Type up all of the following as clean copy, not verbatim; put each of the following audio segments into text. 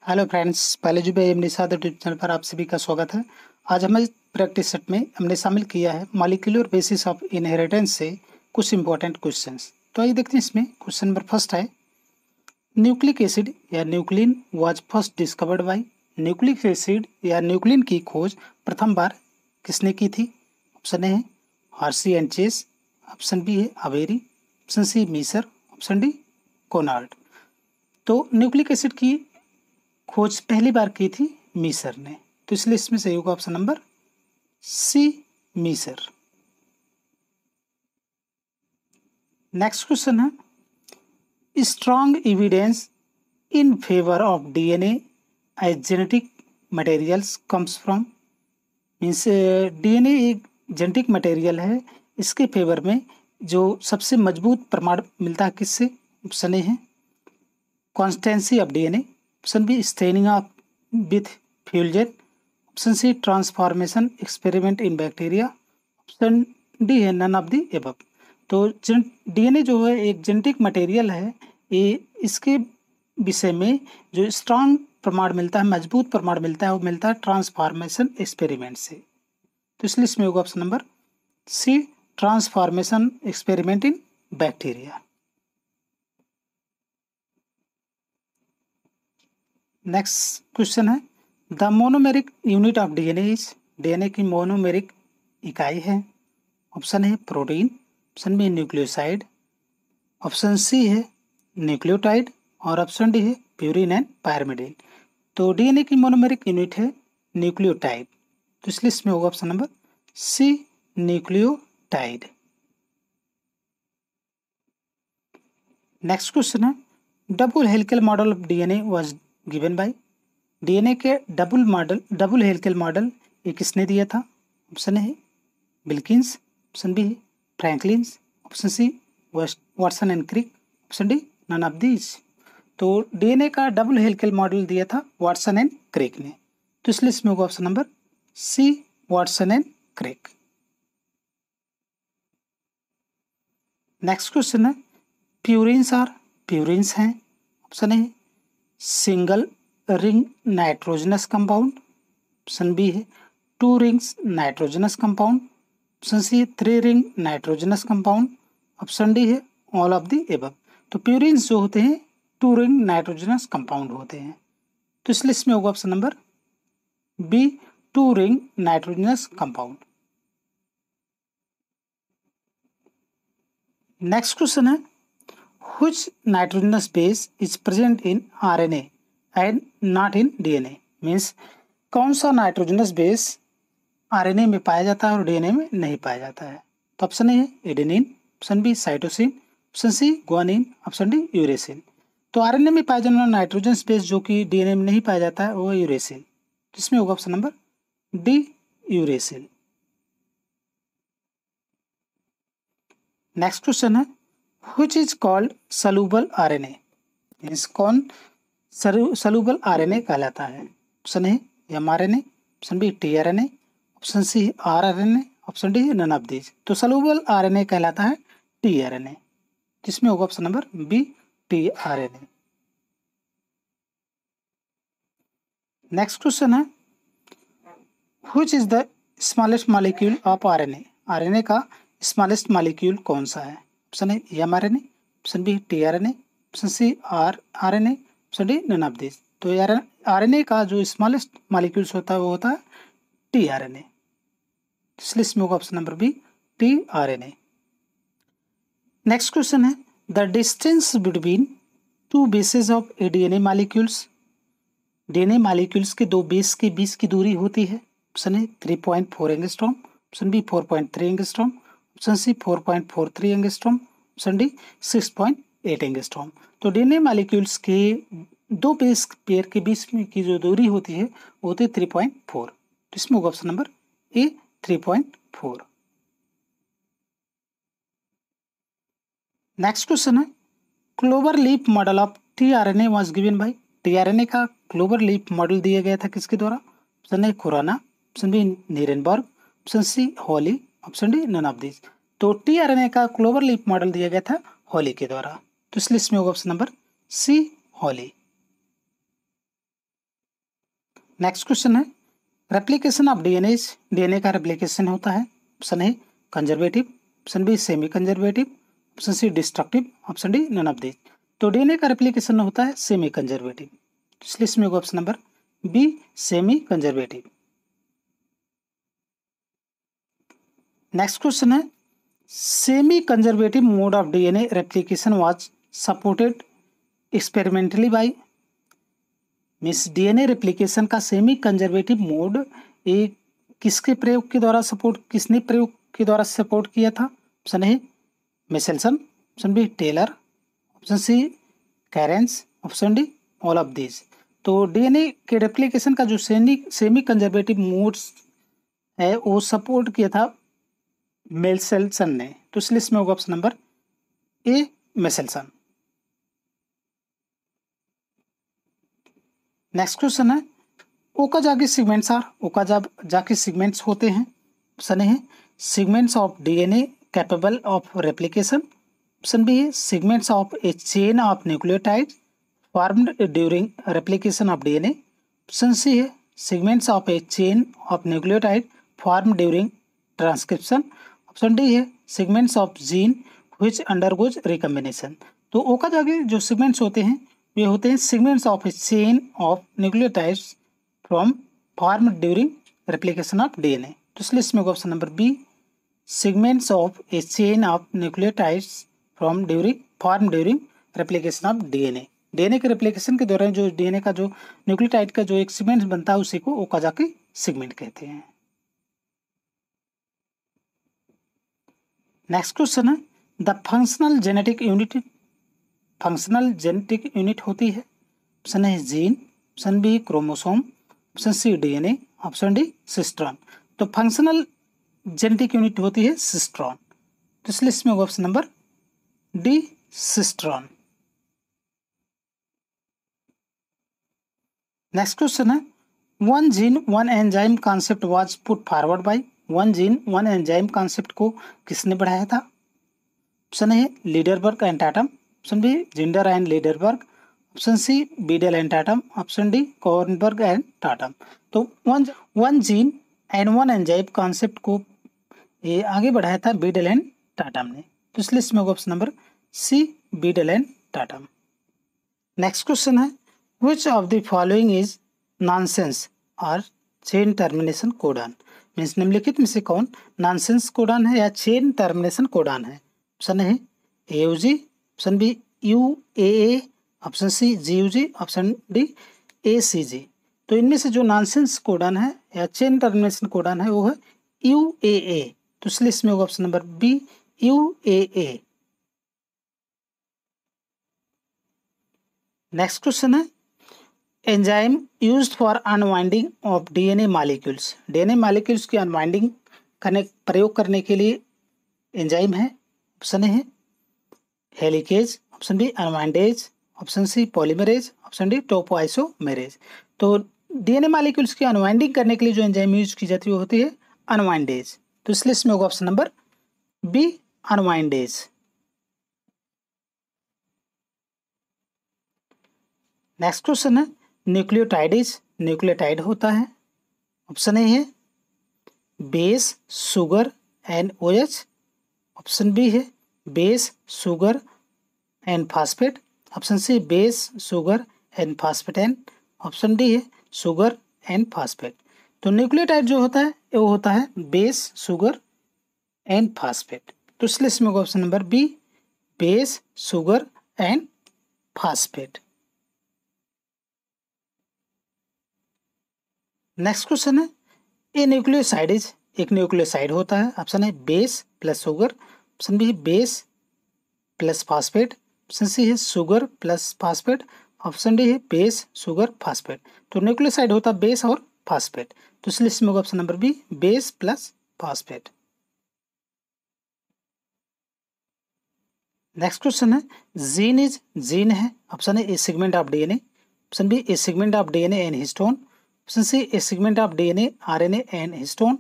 Hello friends, biology by Nishad YouTube channel पर आप सभी का स्वागत है। आज हमें प्रैक्टिस सेट में हमने शामिल किया है मॉलिक्यूलर बेसिस ऑफ इनहेरिटेंस से कुछ इंपॉर्टेंट क्वेश्चंस। तो आइए देखते हैं इसमें। क्वेश्चन नंबर फर्स्ट है, न्यूक्लिक एसिड या nuclein was first discovered by. Nucleic acid या न्यूक्लिन की खोज प्रथम बार किसने की थी? ऑप्शन ए है Hershey and Chase, option B है Avery, option C Miescher, option D Conrad. तो न्यूक्लिक एसिड की खोज पहली बार की थी मीसर ने, तो इसलिए इसमें सही होगा option number C, Miescher. Next question है, strong evidence in favour of DNA as genetic materials comes from. Means DNA एक जेनेटिक मटेरियल है, इसके फेवर में जो सबसे मजबूत प्रमाण मिलता है किससे? ऑप्शन ए है constancy of DNA, option B staining of with fusion, option C transformation experiment in bacteria, option D है नन ऑफ द एबव। तो डीएनए जो है एक जेनेटिक मटेरियल है, ये इसके विषय में जो स्ट्रांग प्रमाण मिलता है, मजबूत प्रमाण मिलता है, वो मिलता है ट्रांसफॉर्मेशन एक्सपेरिमेंट से। तो इसलिए इसमें होगा option number C, transformation experiment in bacteria. Next question है, the monomeric unit of DNA is. DNA की मोनोमेरिक इकाई है। ऑप्शन है protein, option B nucleoside, option C है न्यूक्लियोटाइड और ऑप्शन डी है प्यूरिन एंड पायरिमिडीन। तो डीएनए की मोनोमेरिक यूनिट है न्यूक्लियोटाइड, तो इसलिए इसमें होगा option number C, nucleotide. Next question है, double helical model of DNA was given by. DNA के डबल हेलिकल मॉडल ये किसने दिया था? ऑप्शन है Wilkins, option B Franklin, option C Watson and Crick, option D none of these. तो DNA का double helical model दिया था वाटसन एंड क्रिक ने, तो इसलिए इसमें होगा option number C, Watson and Crick. Next question है, प्यूरिन्स हैं। Option A single ring nitrogenous compound, option B है 2 rings nitrogenous compound, option C 3 ring nitrogenous compound, option D है ऑल ऑफ द एबव। तो purines जो होते हैं 2 ring nitrogenous compound होते हैं, तो इसलिए इसमें होगा option number B, 2 ring nitrogenous compound. Next question है, which nitrogenous base is present in RNA and not in DNA। Means कौन सा नाइट्रोजनस बेस आरएनए में पाया जाता है और डीएनए में नहीं पाया जाता है? तो ऑप्शन ए है adenine, option B cytosine, option C guanine, option D uracil. तो आरएनए में पाया जाने वाला नाइट्रोजनस बेस जो कि डीएनए में नहीं पाया जाता है वो है यूरेसिल, जिसमें होगा option number D, uracil. Next question है, which is called soluble RNA। Means कौन सलूबल आरएनए कहलाता है? Option A mRNA, option B tRNA, option C rRNA, option D none of these. तो सलूबल आरएनए कहलाता है tRNA, जिसमें होगा option number B, tRNA। Next question है, which is the smallest molecule of RNA। RNA का smallest molecule कौन सा है? Option A mRNA, option B tRNA, option C rRNA, option D none of this. तो RNA का जो smallest molecules होता है वो होता है tRNA, इसलिए इसमें होगा option number B, tRNA। Next question है, the distance between 2 bases of a DNA molecules. DNA molecules के 2 बेस के बीच की दूरी होती है। Option A 3.4 angstrom, option B 4.3 angstrom, option C 4.43 angstrom, option D 6.8 angstrom. तो डीएनए मॉलिक्यूल्स के 2 बेस पेयर के बीच में की जो दूरी होती है वो होती है 3.4, तो इसमें होगा option number A, 3.4। Next question है, clover leaf model of tRNA was given by. TRNA का क्लोवर लीफ मॉडल दिया गया था किसके द्वारा? Option A Khorana, option B Nirenberg, option C Holley, option D none of this. तो टीआरएनए का clover leaf model दिया गया था हॉली के द्वारा, तो इसलिए इसमें होगा option number C, Holley. Next question है रेप्लिकेशन ऑफ डीएनए, डीएनए का रेप्लिकेशन होता है। Option A conservative, option B semi conservative, option C destructive, option D none of this. तो डीएनए का रेप्लिकेशन होता है सेमी कंजर्वेटिव, इसलिए इसमें होगा option number B semi conservative. Next question है semi conservative mode of DNA replication was supported experimentally by, means DNA replication का semi conservative mode ये किसके प्रयोग के द्वारा किसने प्रयोग के द्वारा सपोर्ट किया था? Option A Meselson, option B Taylor, option C Cairns, option D all of this. तो डीएनए के रेप्लिकेशन का जो सेमी कंजर्वेटिव मोड्स है वो सपोर्ट किया था मिशेल्सन ने, तो इसलिए इसमें होगा option number A Meselson. Next question है Okazaki segments are, Okazaki segments होते हैं। ऑप्शन ए है segments of DNA capable of replication, option B है segments of a chain of nucleotide formed during replication of DNA, option C है segments of a chain of nucleotide formed during transcription, option D है segments of gene which undergoes recombination. तो Okazaki जो segments होते हैं वे होते हैं segments of a chain of nucleotides from formed during replication of DNA, तो इसलिए इसमें होगा option number B segments of a chain of nucleotides from form during replication of DNA. DNA के रेप्लिकेशन के दौरान जो डीएनए का जो न्यूक्लियोटाइड का जो एक सेगमेंट बनता है उसी को ओकाजाकी सेगमेंट कहते हैं। नेक्स्ट क्वेश्चन है द फंक्शनल जेनेटिक यूनिट होती है। ऑप्शन है gene, option B chromosome, option C DNA, option D cistron. तो फंक्शनल जेनेटिक यूनिट होती है सिस्ट्रॉन, तो इसलिए इसमें होगा option number D cistron. Next question है one gene one enzyme concept was put forward by, one gene one enzyme concept को किसने बढ़ाया था? ऑप्शन है Lederberg and Tatum, option B Zinder and Lederberg, option C Beadle and Tatum, option D Kornberg and Tatum. तो one gene and one enzyme concept को ये आगे बढ़ाया था बीडल एंड टाटम ने, तो इसलिए इसमें होगा option number C Beadle and Tatum. Next question है which of the following is nonsense और चेन टर्मिनेशन कोडॉन, मीन्स निम्नलिखित में से कौन नॉनसेंस कोडॉन है या चेन टर्मिनेशन कोडॉन है? ऑप्शन है AUG, option B UAA, option C GUG, option D ACG. तो इनमें से जो नॉनसेंस कोडॉन है या चेन टर्मिनेशन कोडॉन है वो है यूएए, तो इसलिए इसमें होगा option number B UAA. Next question है enzyme used for unwinding of DNA molecules, DNA molecules की अनवाइंडिंग प्रयोग करने के लिए एंजाइम है। ऑप्शन ए है helicase, option B unwindase, option C polymerase, option D topoisomerase. तो डीएनए मॉलिक्यूल्स की अनवाइंडिंग करने के लिए जो एंजाइम यूज की जाती है वो होती है अनवाइंडेज, तो इसलिए इसमें होगा option number B unwindase. Next question है न्यूक्लियोटाइडेज, न्यूक्लियोटाइड होता है। ऑप्शन ए है base sugar and OH, option B है base sugar and phosphate, option C base sugar and phosphate and option D है शुगर एंड फास्फेट। तो nucleotide जो होता है वो होता है बेस शुगर एंड फास्फेट, तो इसलिए इसमें होगा option number B base sugar and phosphate. Next question है ए न्यूक्लियोसाइडेज, एक न्यूक्लियोसाइड होता है। ऑप्शन है base plus sugar, option B है base plus phosphate, option C है sugar plus phosphate, option D है बेस शुगर फास्फेट। तो nucleoside होता है बेस और फास्फेट, तो इसलिए इसमें होगा option number B base plus phosphate. Next question है जीन है। Option A segment of DNA, option B a segment of DNA and histone, option C a segment of DNA RNA and histone,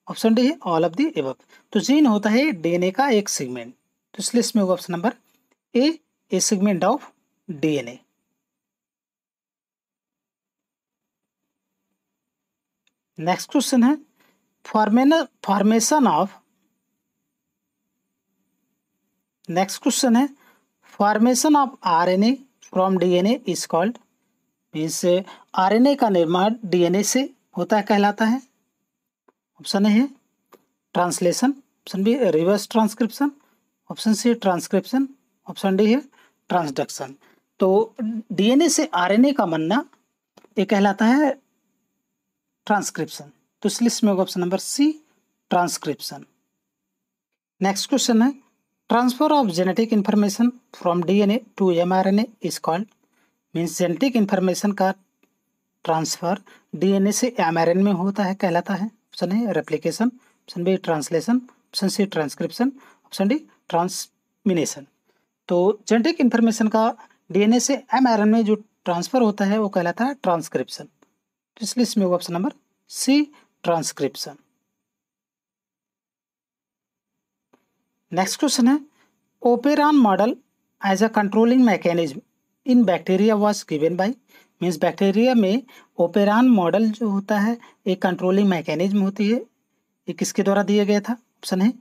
option D है all of the above. तो gene होता है DNA का एक segment, तो इसलिए इसमें होगा option number A segment of DNA. Next question है फॉर्मेशन ऑफ नेक्स्ट क्वेश्चन है formation of RNA from DNA is called, means RNA का निर्माण डीएनए से होता है कहलाता है। ऑप्शन ए है translation, option B reverse transcription, option C transcription, option D है ट्रांसडक्शन। तो डीएनए से आरएनए का बनना ये कहलाता है ट्रांसक्रिप्शन। तो इस लिस्ट में होगा option number C transcription. Next question है transfer of genetic information from DNA to mRNA is called, means genetic information का ट्रांसफर डीएनए से एमआरएनए में होता है कहलाता है। Option A replication, option B translation, option C transcription, option D transamination. तो genetic information का डीएनए से एमआरएनए में जो ट्रांसफर होता है वो कहलाता है ट्रांसक्रिप्शन। तो इस लिस्ट में होगा option number C transcription. Next question है operon model as a controlling mechanism in bacteria was given by, means bacteria में ओपेरॉन मॉडल जो होता है एक कंट्रोलिंग मैकेनिज्म होती है, ये किसके द्वारा दिया गया था? ऑप्शन है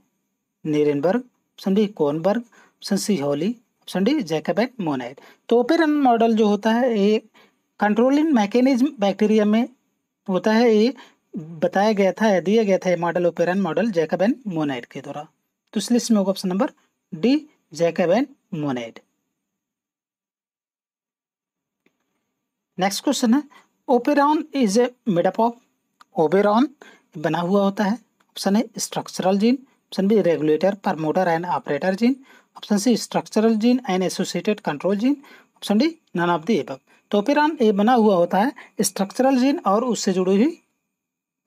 Nirenberg, option B Kornberg, option C Holley, option D Jacob and Monod. तो ओपेरॉन मॉडल जो होता है ये कंट्रोलिंग मैकेनिज्म बैक्टीरिया में होता है, ये बताया गया था या दिया गया था ये model operon model Jacob and Monod के द्वारा। तो इस लिस्ट में होगा option number D Jacob and Monod. Next question है operon is a made up of, operon बना हुआ होता है। Option A structural gene, option B regulator promoter and operator gene, option C structural gene and associated control gene, option D none of the above. तो operon ये बना हुआ होता है स्ट्रक्चरल जीन और उससे जुड़ी हुई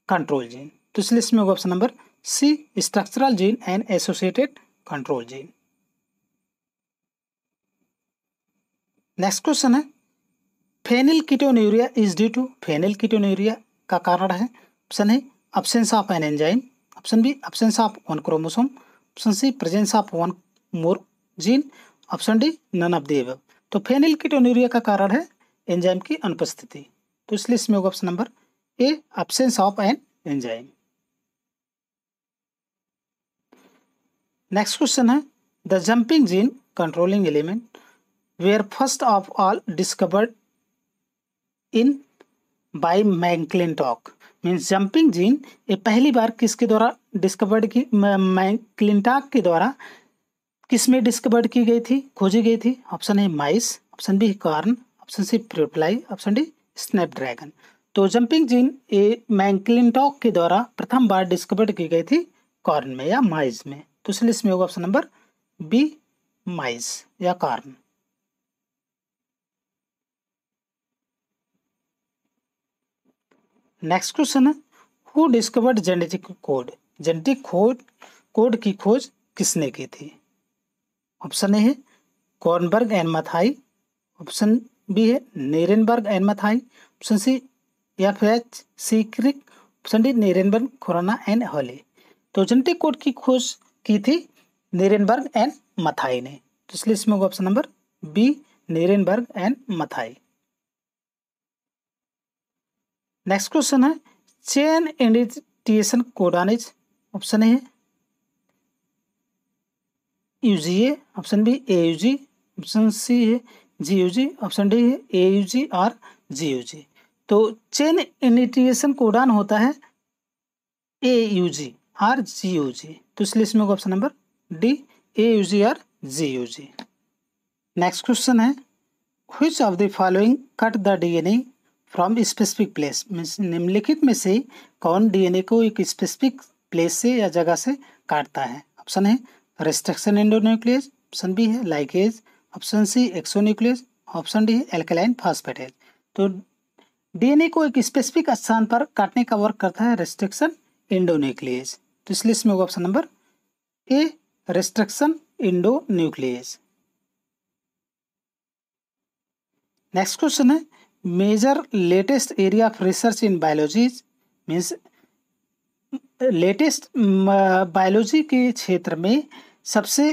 कंट्रोल जीन। तो इस लिस्ट में होगा option number C structural gene and associated control gene. Next question है phenylketonuria is due to, phenylketonuria का कारण है। ऑप्शन है absence of an enzyme, option B absence of one chromosome, option C presence of one more gene, option D none of the above. तो phenylketonuria का कारण है enzyme की अनुपस्थिति। तो इस लिस्ट में होगा option number A absence of an enzyme. Next question है the jumping gene controlling element were first of all discovered in by McClintock, means jumping gene ये पहली बार किसके द्वारा डिस्कवर्ड की, मैक्लिंटॉक के द्वारा किस में डिस्कवर्ड की गई थी, खोजी गई थी? Option A mice, option B corn, option C fruit fly, option D snapdragon. तो जंपिंग जीन ये मैक्लिंटॉक के द्वारा प्रथम बार डिस्कवर्ड की गई थी कॉर्न में या माइस में। तो इस लिस्ट में होगा ऑप्शन नंबर बी माइस या कॉर्न। नेक्स्ट क्वेश्चन है who discovered genetic code, genetic code की खोज किसने की थी? ऑप्शन ए है Kornberg and Matthaei, option B है Nirenberg and Matthaei, option C F H. C Crick, option D Nirenberg, Khorana and Holley. तो जेनेटिक कोड की खोज की थी नीरेनबर्ग एंड मथाई ने। तो इस लिस्ट में होगा option number B Nirenberg and Matthaei. Next question है chain initiation codon is, option A है UGA, option B AUG, option C है जीयूजी, ऑप्शन डी है एयूजी और जीयूजी। तो चेन इनिशिएशन कोडॉन होता है एयूजी और जीयूजी। तो इस लिस्ट में होगा ऑप्शन नंबर डी एयूजी और जीयूजी। नेक्स्ट क्वेश्चन है which of the following cut the DNA from specific place, means निम्नलिखित में से कौन डीएनए को एक स्पेसिफिक प्लेस से या जगह से काटता है? ऑप्शन है रेस्ट्रिक्शन एंडोन्यूक्लियस, ऑप्शन बी है ligase, option C exonuclease, option D है एल्कलाइन फॉस्फेटेज। तो डीएनए को एक स्पेसिफिक स्थान पर काटने का वर्क करता है रेस्ट्रिक्शन एंडोन्यूक्लियस। तो इस लिस्ट में होगा option number A restriction endonuclease. Next question है major latest area of research in biology, means latest biology के क्षेत्र में सबसे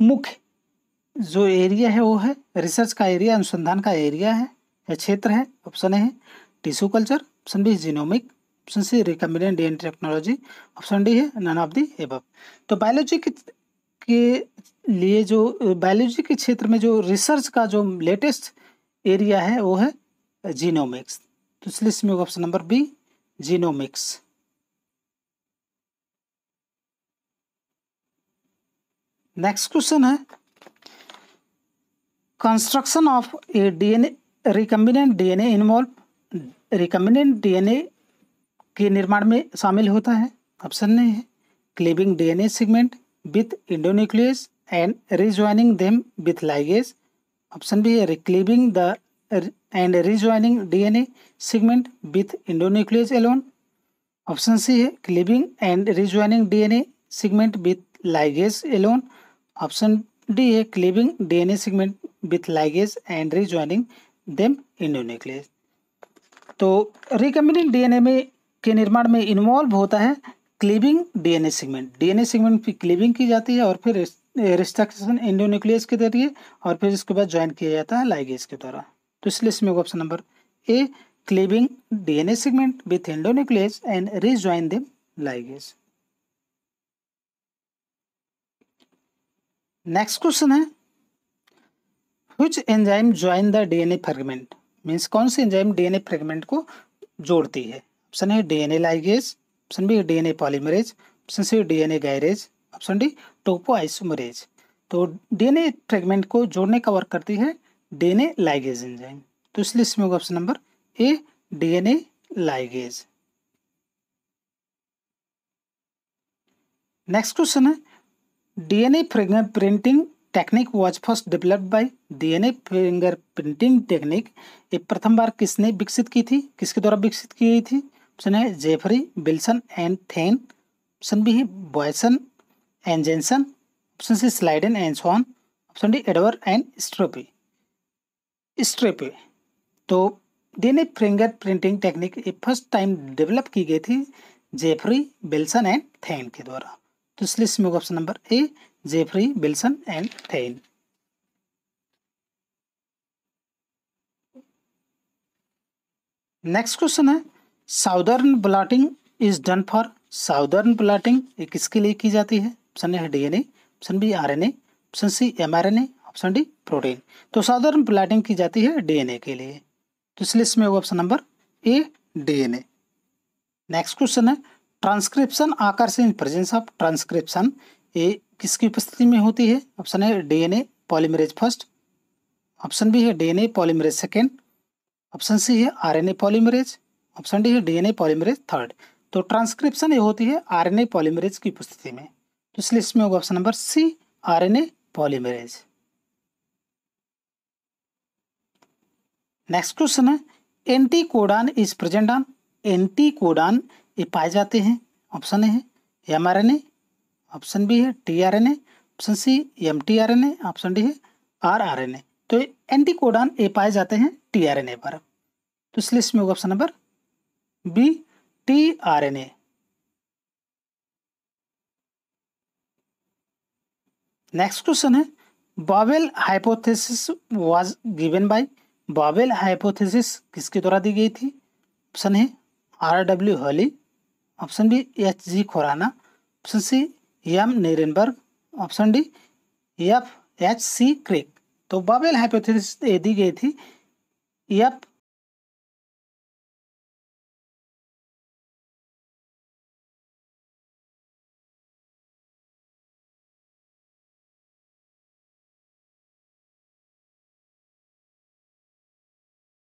मुख्य जो एरिया है वो है रिसर्च का एरिया, अनुसंधान का एरिया है या क्षेत्र है। ऑप्शन ए है tissue culture, option B genomic, option C recombinant DNA technology, option D है नन ऑफ दी एबव। तो बायोलॉजी के लिए जो बायोलॉजी के क्षेत्र में जो रिसर्च का जो लेटेस्ट एरिया है वो है जीनोमिक्स। तो इसलिए इसमें option number B genomics. Next question है construction of a DNA recombinant DNA involve, recombinant DNA के निर्माण में शामिल होता है। ऑप्शन ए है cleaving DNA segment with endonuclease and rejoining them with ligase. Option B है recleaving the and rejoining DNA segment with endonuclease alone. Option C है cleaving and rejoining DNA segment with ligase alone. Option D है cleaving DNA segment with ligase and rejoining them endonuclease. तो recombinant DNA में के निर्माण में involve होता है cleaving DNA segment की क्लीविंग की जाती है और फिर रिस्ट्रक्शन एंडोन्यूक्लियस के जरिए और फिर इसके बाद ज्वाइन किया जाता है लाइगेज के द्वारा। तो इसलिए इसमें option number A cleaving DNA segment with endonuclease and rejoin them ligase. Next question है which enzyme join the DNA fragment, means कौन सी एंजाइम डीएनए फ्रेगमेंट को जोड़ती है। ऑप्शन है DNA ligase, option B DNA polymerase, option C DNA gyrase, option D topoisomerase. तो DNA fragment को जोड़ने का वर्क करती है डीएनए लाइगेज एंजाइम। तो इसलिए इसमें होगा option number A DNA ligase. Next question है DNA fingerprinting technique was first developed by, DNA fingerprinting technique ये प्रथम बार किसने विकसित की थी, किसके द्वारा विकसित की गई थी। ऑप्शन है Jeffrey Wilson and Thein, option B है Boyson and Jensen, option C Schleiden and Swann, option D Edward and Steptoe. तो डीएनए फिंगरप्रिंटिंग टेक्निक ये फर्स्ट टाइम डेवलप की गई थी जेफरी विल्सन एंड थेन के द्वारा। तो इसलिए इसमें option number A Jeffrey Wilson and Thein. Next question है Southern blotting is done for, Southern blotting ये किसके लिए की जाती है। ऑप्शन ए है DNA, option B RNA, option C mRNA, option D protein. तो साउदर्न ब्लॉटिंग की जाती है डीएनए के लिए। तो इसलिए इसमें होगा option number A DNA. Next question है ट्रांसक्रिप्शन आकर से इन प्रेजेंस ऑफ, ट्रांसक्रिप्शन ये किसकी उपस्थिति में होती है। ऑप्शन है DNA polymerase first, option B है DNA polymerase second, option C है आरएनए पॉलीमरेज, ऑप्शन डी है डीएनए पॉलीमरेज थर्ड। तो ट्रांसक्रिप्शन ये होती है आरएनए पॉलीमरेज की उपस्थिति में। तो इसलिए इसमें होगा option number C RNA polymerase. Next question है anticodon is present on, anticodon ये पाए जाते हैं। ऑप्शन ए है एमआरएनए, ऑप्शन बी है tRNA, option C mtRNA, option D है आरआरएनए। तो एंटीकोडॉन ये पाए जाते हैं टीआरएनए पर। तो इसलिए इसमें होगा option number B tRNA. Next question है wobble hypothesis was given by, wobble hypothesis किसके द्वारा दी गई थी। ऑप्शन है R W Holley, option B H G. Khurana, option C M Nirenberg, option D F H C. Crick. तो बॉवेल हाइपोथेसिस दी गई थी एफ